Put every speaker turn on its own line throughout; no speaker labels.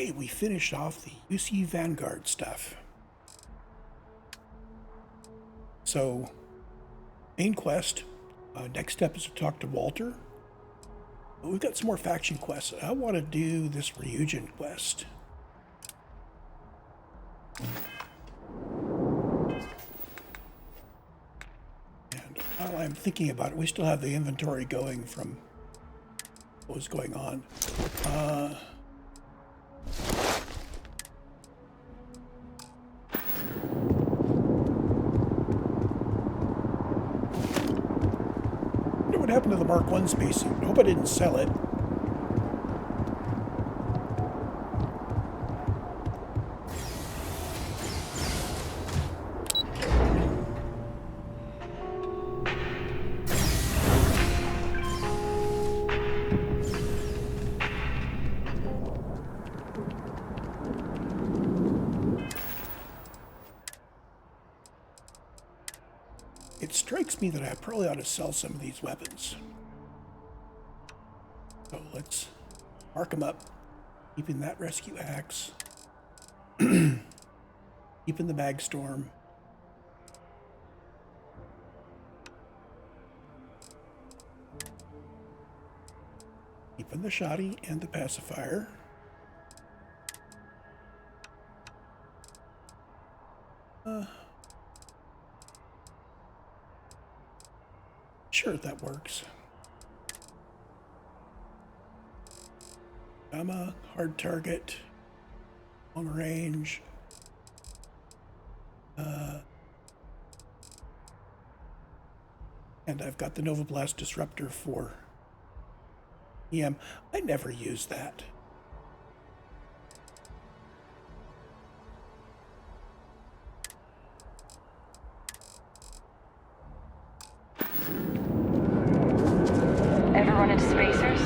Okay, we finished off the UC Vanguard stuff. So, main quest. Next step is to talk to Walter. But we've got some more faction quests. I want to do this Ryujin quest. And while I'm thinking about it, we still have the inventory going from what was going on. What happened to the Mark 1 spacesuit? I hope I didn't sell it. It strikes me that I probably ought to sell some of these weapons. So let's mark them up. Keeping that rescue axe. Keeping the Magstorm. Keeping the Shoddy and the Pacifier. Sure, that works. Gamma, hard target, long range. And I've got the Nova Blast Disruptor for EM. I never use that.
Ever run into spacers?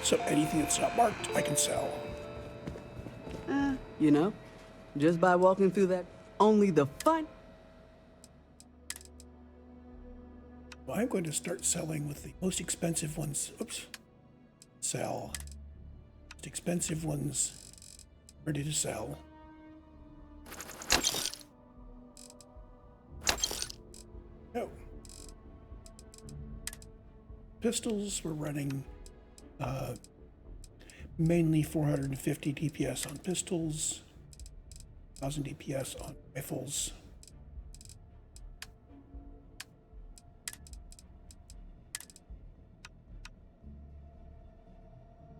So anything that's not marked, I can sell.
You know, just by walking through that, only the fun.
Well, I'm going to start selling with the most expensive ones. Oops. Sell. Most expensive ones ready to sell. Oh. Pistols we're running mainly 450 DPS on pistols, 1000 DPS on rifles.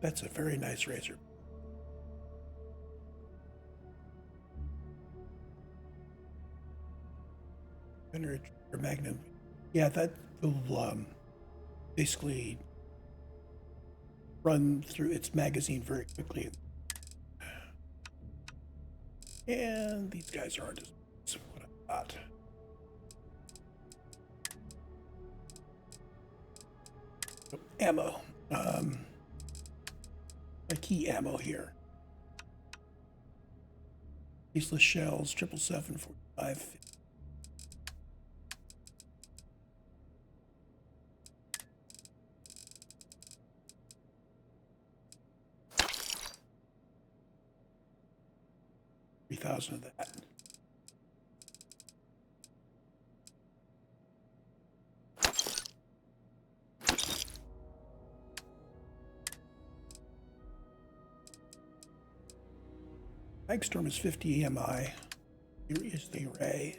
That's a very nice razor. Or Magnum. Yeah, that will basically run through its magazine very quickly. And these guys aren't as what I thought. So, ammo. My key ammo here. Useless shells, 777, 45. $3,000 of that. Magstorm is 50 EMI. Here is the array.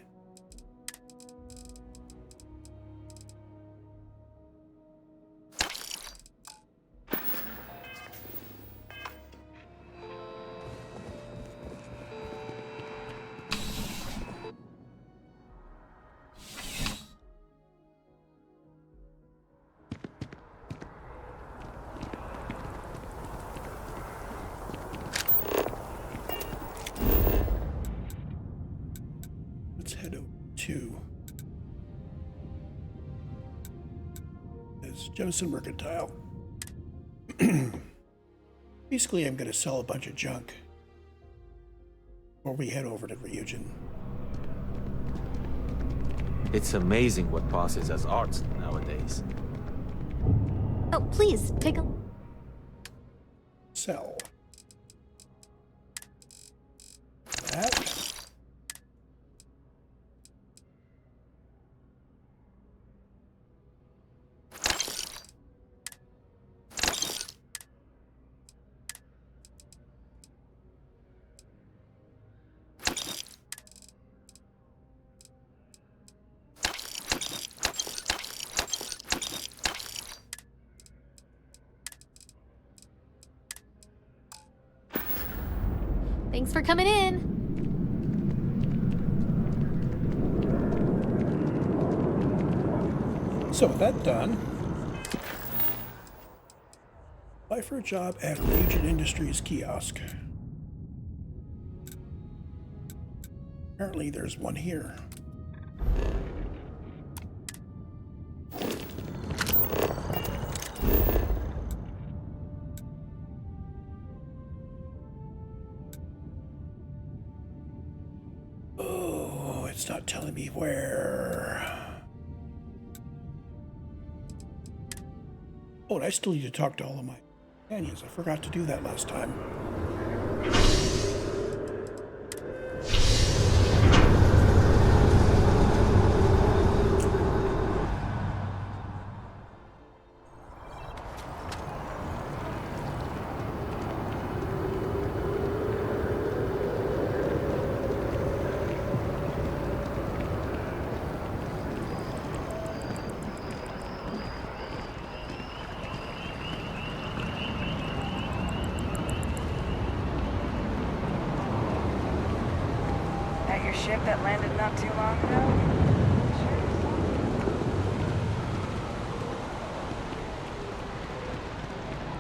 Let's head over to this Jemison Mercantile. Basically, I'm going to sell a bunch of junk before we head over to Ryujin.
It's amazing what passes as art nowadays.
Oh, please, take a...
Sell. That.
Thanks for coming in.
So with that done, apply for a job at Ryujin Industries Kiosk. Apparently there's one here. Oh, it's not telling me where. Oh, and I still need to talk to all of my companions. I forgot to do that last time.
Your ship that landed not too long ago?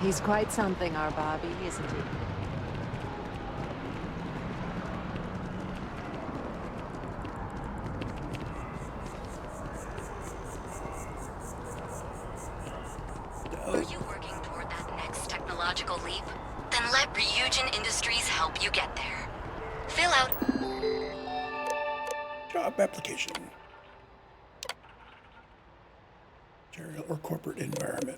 He's quite something, our Bobby, isn't he?
Are you working toward that next technological leap? Then let Ryujin Industries help you get there. Fill out...
Job application. Material or corporate environment.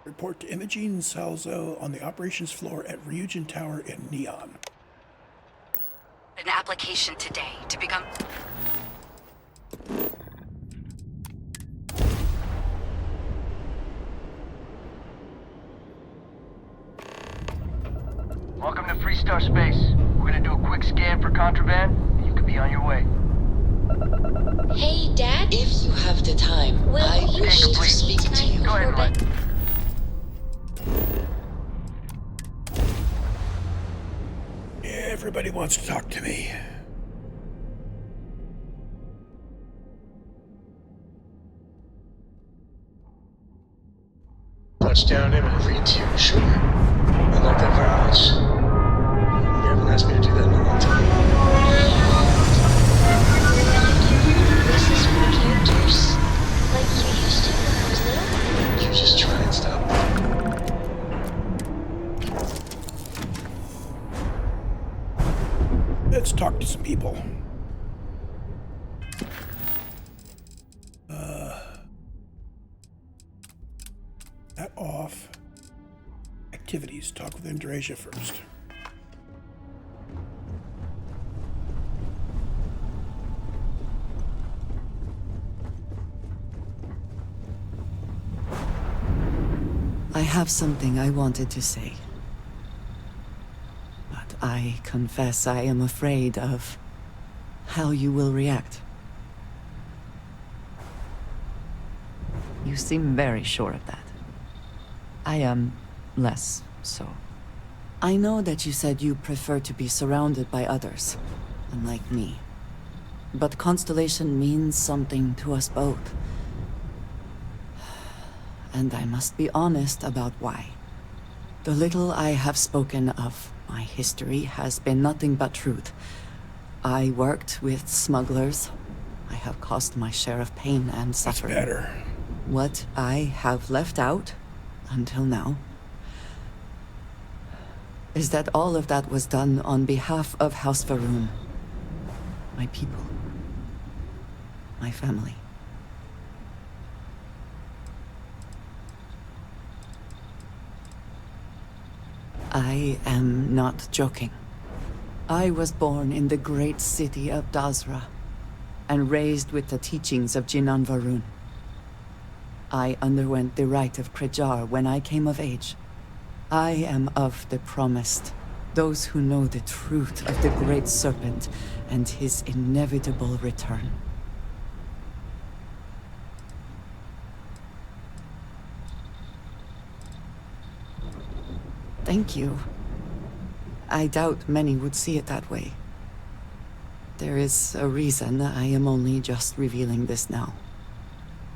Report to Imogene Salzo on the operations floor at Ryujin Tower in Neon.
An application today to become...
Welcome to Freestar Space. We're gonna do a quick scan for contraband, and you can be on your way.
Hey, Dad. If you have the time, I wish to speak to you.
Go ahead, Mike.
Everybody wants to talk to me.
Touchdown imminently to sure. I like that very much. You haven't asked me to do that in a long time.
Voices from characters, like you used to when I was little.
You just try and stop me.
Let's talk to some people. That off. Activities. Talk with Andreja first.
I have something I wanted to say. But I confess I am afraid of how you will react. You seem very sure of that. I am less so. I know that you said you prefer to be surrounded by others, unlike me. But Constellation means something to us both. And I must be honest about why. The little I have spoken of my history has been nothing but truth. I worked with smugglers. I have caused my share of pain and suffering.
That's better.
What I have left out, until now, is that all of that was done on behalf of House Varun. My people. My family. I am not joking. I was born in the great city of Dazra, and raised with the teachings of Jinan Varun. I underwent the rite of Krejar when I came of age. I am of the promised, those who know the truth of the Great Serpent and his inevitable return. Thank you. I doubt many would see it that way. There is a reason I am only just revealing this now.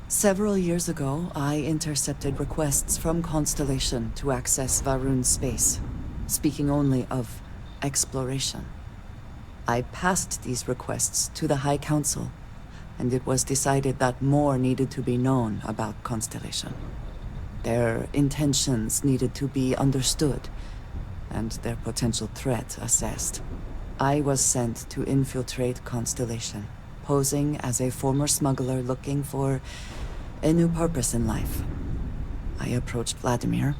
Several years ago, I intercepted requests from Constellation to access Varun's space, speaking only of exploration. I passed these requests to the High Council, and it was decided that more needed to be known about Constellation. Their intentions needed to be understood, and their potential threat assessed. I was sent to infiltrate Constellation, posing as a former smuggler looking for a new purpose in life. I approached Vladimir,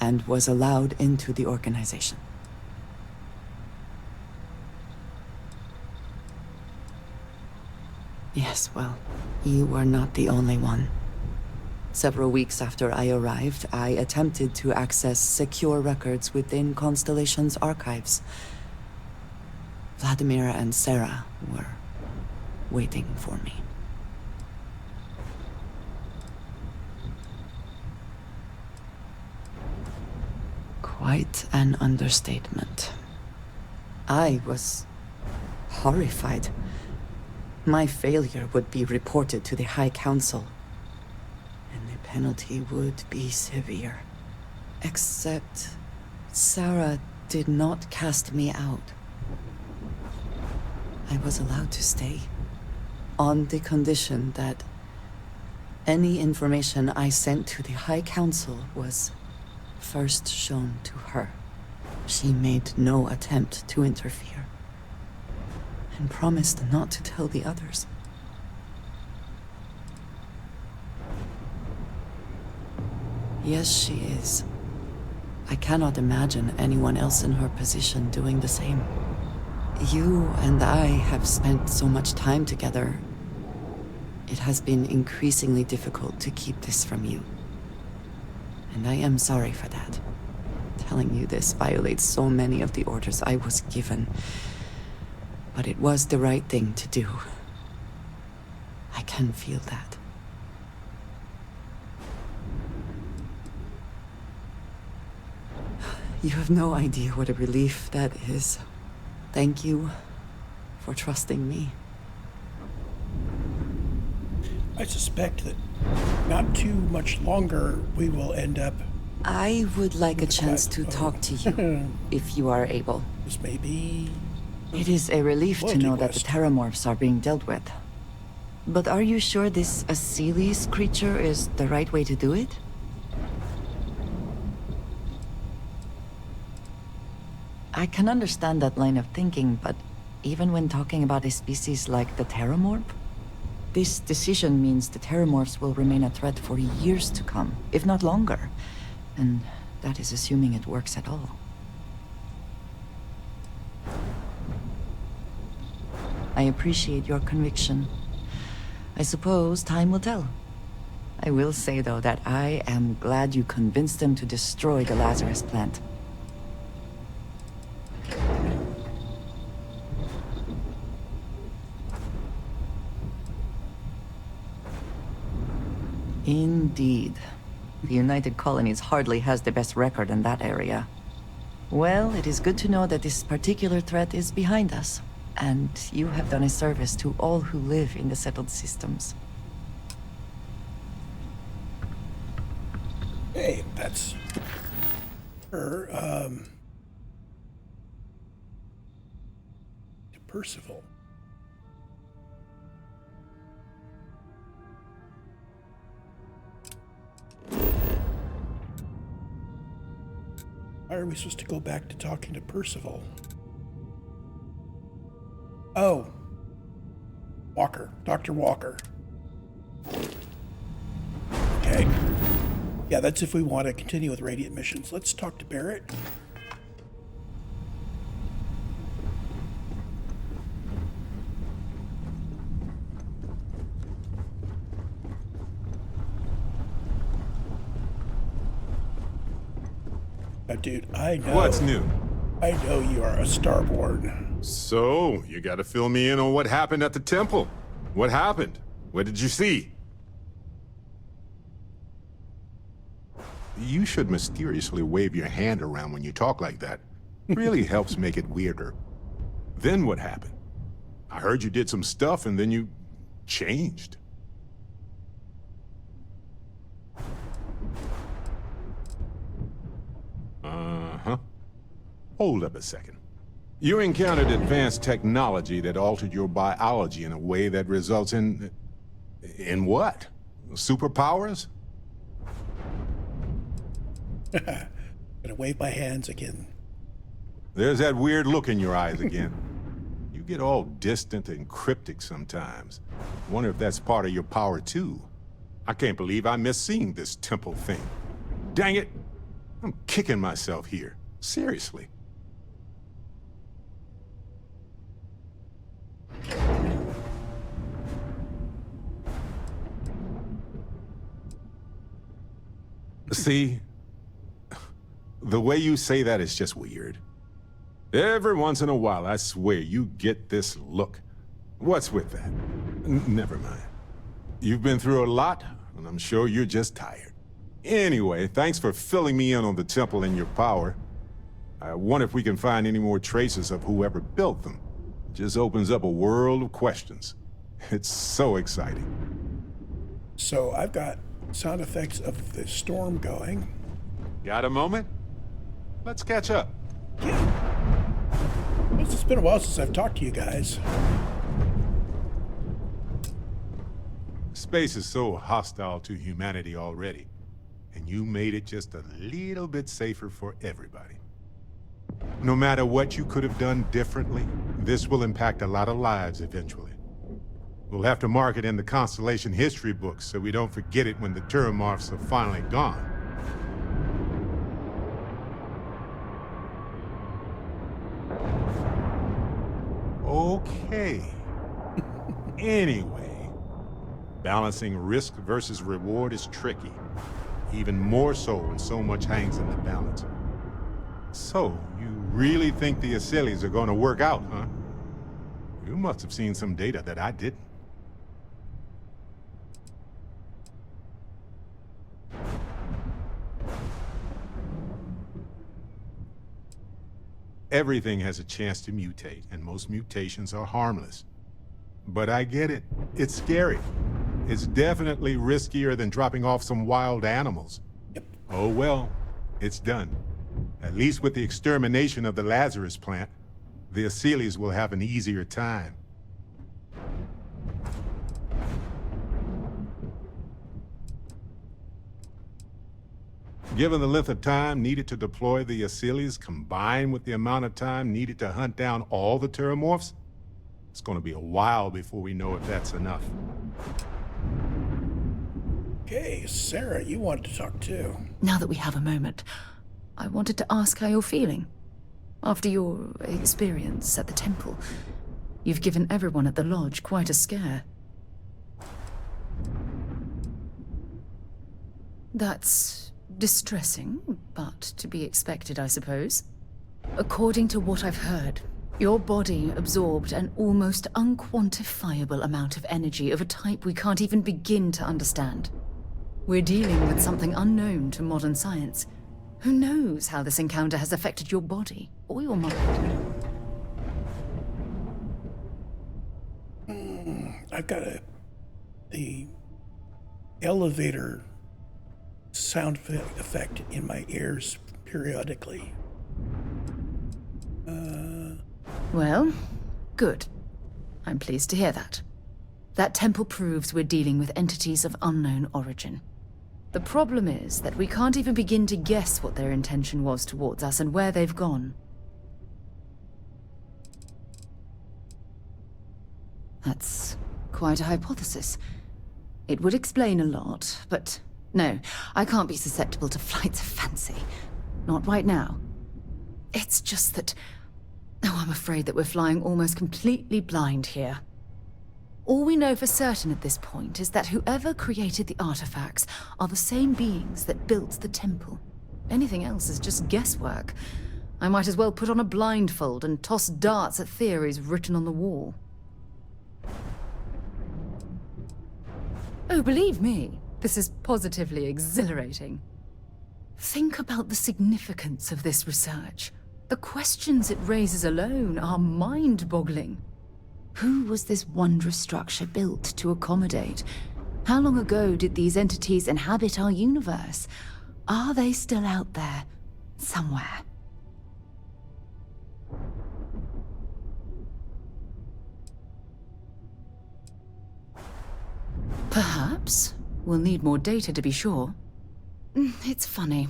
and was allowed into the organization. Yes, well, you were not the only one. Several weeks after I arrived, I attempted to access secure records within Constellation's archives. Vladimir and Sarah were waiting for me. Quite an understatement. I was horrified. My failure would be reported to the High Council, and the penalty would be severe. Except Sarah did not cast me out. I was allowed to stay, on the condition that any information I sent to the High Council was first shown to her. She made no attempt to interfere, and promised not to tell the others. Yes, she is. I cannot imagine anyone else in her position doing the same. You and I have spent so much time together. It has been increasingly difficult to keep this from you. And I am sorry for that. Telling you this violates so many of the orders I was given. But it was the right thing to do. I can feel that. You have no idea what a relief that is. Thank you for trusting me.
I suspect that not too much longer we will end up.
I would like a chance to talk to you, if you are able.
This may be.
It is a relief to know that the Terramorphs are being dealt with. But are you sure this Asilis creature is the right way to do it? I can understand that line of thinking, but even when talking about a species like the Terramorph, this decision means the Terramorphs will remain a threat for years to come, if not longer. And that is assuming it works at all. I appreciate your conviction. I suppose time will tell. I will say, though, that I am glad you convinced them to destroy the Lazarus plant. Indeed. The United Colonies hardly has the best record in that area. Well, it is good to know that this particular threat is behind us, and you have done a service to all who live in the settled systems.
Hey, that's her, to Percival. Why are we supposed to go back to talking to Percival? Oh. Walker. Dr. Walker. Okay. Yeah, that's if we want to continue with Radiant missions. Let's talk to Barrett. Dude, I know.
What's new?
I know you are a starborn.
So, you gotta fill me in on what happened at the temple. What happened? What did you see? You should mysteriously wave your hand around when you talk like that. Really helps make it weirder. Then what happened? I heard you did some stuff and then you changed. Uh-huh. Hold up a second. You encountered advanced technology that altered your biology in a way that results in... In what? Superpowers?
Gonna wave my hands again.
There's that weird look in your eyes again. You get all distant and cryptic sometimes. Wonder if that's part of your power too. I can't believe I missed seeing this temple thing. Dang it! I'm kicking myself here. Seriously. See? The way you say that is just weird. Every once in a while, I swear, you get this look. What's with that? Never mind. You've been through a lot, and I'm sure you're just tired. Anyway, thanks for filling me in on the temple and your power. I wonder if we can find any more traces of whoever built them. Just opens up a world of questions. It's so exciting.
So I've got sound effects of the storm going.
Got a moment? Let's catch up.
Yeah. It's been a while since I've talked to you guys.
Space is so hostile to humanity already, and you made it just a little bit safer for everybody. No matter what you could have done differently, this will impact a lot of lives eventually. We'll have to mark it in the Constellation history books so we don't forget it when the Terramorphs are finally gone. Okay. Anyway, balancing risk versus reward is tricky. Even more so when so much hangs in the balance. So, you really think the Asylees are going to work out, huh? You must have seen some data that I didn't. Everything has a chance to mutate, and most mutations are harmless. But I get it. It's scary. It's definitely riskier than dropping off some wild animals.
Yep.
Oh well, it's done. At least with the extermination of the Lazarus plant, the Asylees will have an easier time. Given the length of time needed to deploy the Asylees combined with the amount of time needed to hunt down all the Terramorphs, it's going to be a while before we know if that's enough.
Okay, Sarah, you wanted to talk too.
Now that we have a moment, I wanted to ask how you're feeling. After your experience at the temple, you've given everyone at the lodge quite a scare. That's distressing, but to be expected, I suppose. According to what I've heard, your body absorbed an almost unquantifiable amount of energy of a type we can't even begin to understand. We're dealing with something unknown to modern science. Who knows how this encounter has affected your body or your mind?
I've got the elevator sound effect in my ears periodically.
Well, good. I'm pleased to hear that. That temple proves we're dealing with entities of unknown origin. The problem is that we can't even begin to guess what their intention was towards us and where they've gone. That's quite a hypothesis. It would explain a lot, but no, I can't be susceptible to flights of fancy. Not right now. It's just that... Oh, I'm afraid that we're flying almost completely blind here. All we know for certain at this point is that whoever created the artifacts are the same beings that built the temple. Anything else is just guesswork. I might as well put on a blindfold and toss darts at theories written on the wall. Oh, believe me, this is positively exhilarating. Think about the significance of this research. The questions it raises alone are mind-boggling. Who was this wondrous structure built to accommodate? How long ago did these entities inhabit our universe? Are they still out there, somewhere? Perhaps. We'll need more data to be sure. It's funny.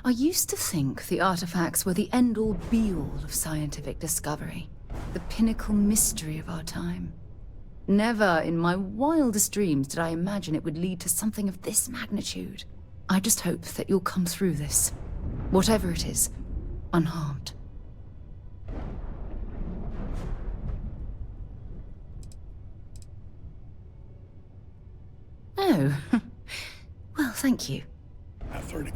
I used to think the artifacts were the end-all be-all of scientific discovery. The pinnacle mystery of our time. Never in my wildest dreams did I imagine it would lead to something of this magnitude. I just hope that you'll come through this, whatever it is, unharmed. Oh. Well, thank you.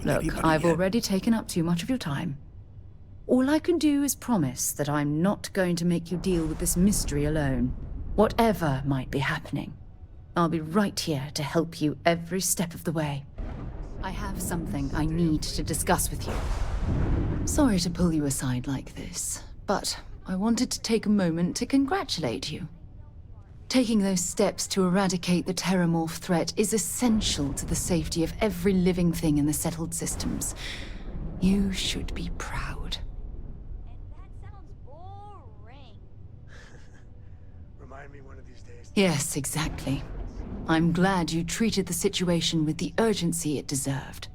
Look, I've already taken up too much of your time. All I can do is promise that I'm not going to make you deal with this mystery alone. Whatever might be happening, I'll be right here to help you every step of the way. I have something I need to discuss with you. Sorry to pull you aside like this, but I wanted to take a moment to congratulate you. Taking those steps to eradicate the Terramorph threat is essential to the safety of every living thing in the settled systems. You should be proud.
Remind me one of these days.
Yes, exactly. I'm glad you treated the situation with the urgency it deserved.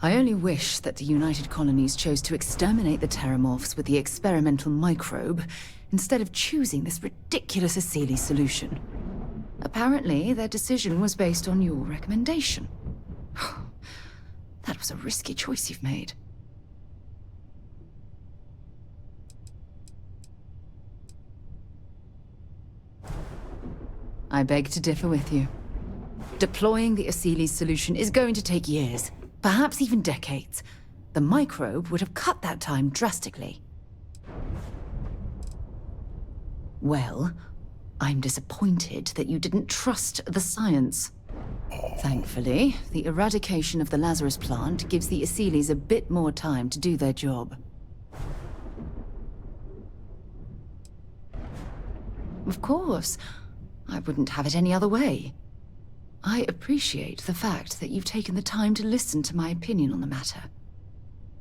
I only wish that the United Colonies chose to exterminate the Terramorphs with the experimental microbe, instead of choosing this ridiculous Asili solution. Apparently, their decision was based on your recommendation. That was a risky choice you've made. I beg to differ with you. Deploying the Asili solution is going to take years, perhaps even decades. The microbe would have cut that time drastically. Well, I'm disappointed that you didn't trust the science. Thankfully, the eradication of the Lazarus plant gives the Asilis a bit more time to do their job. Of course. I wouldn't have it any other way. I appreciate the fact that you've taken the time to listen to my opinion on the matter.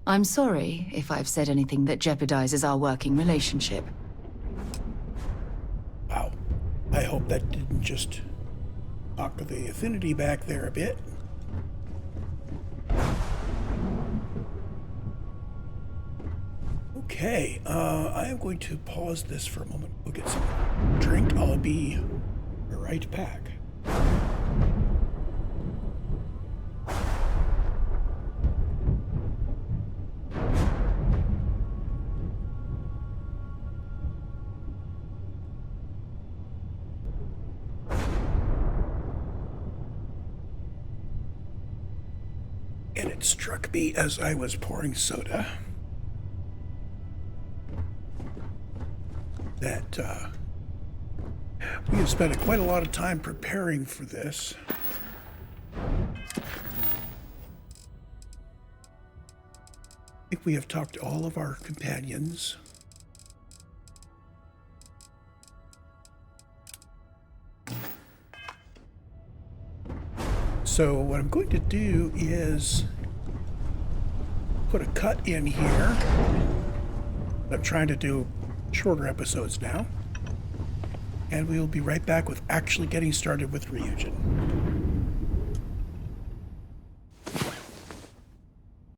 I'm sorry if I've said anything that jeopardizes our working relationship.
Wow. I hope that didn't just knock the affinity back there a bit. Okay, I am going to pause this for a moment. We'll get some drink. I'll be right back. And it struck me as I was pouring soda that we have spent quite a lot of time preparing for this. I think we have talked to all of our companions. So what I'm going to do is put a cut in here. I'm trying to do shorter episodes now. And we will be right back with actually getting started with Ryujin.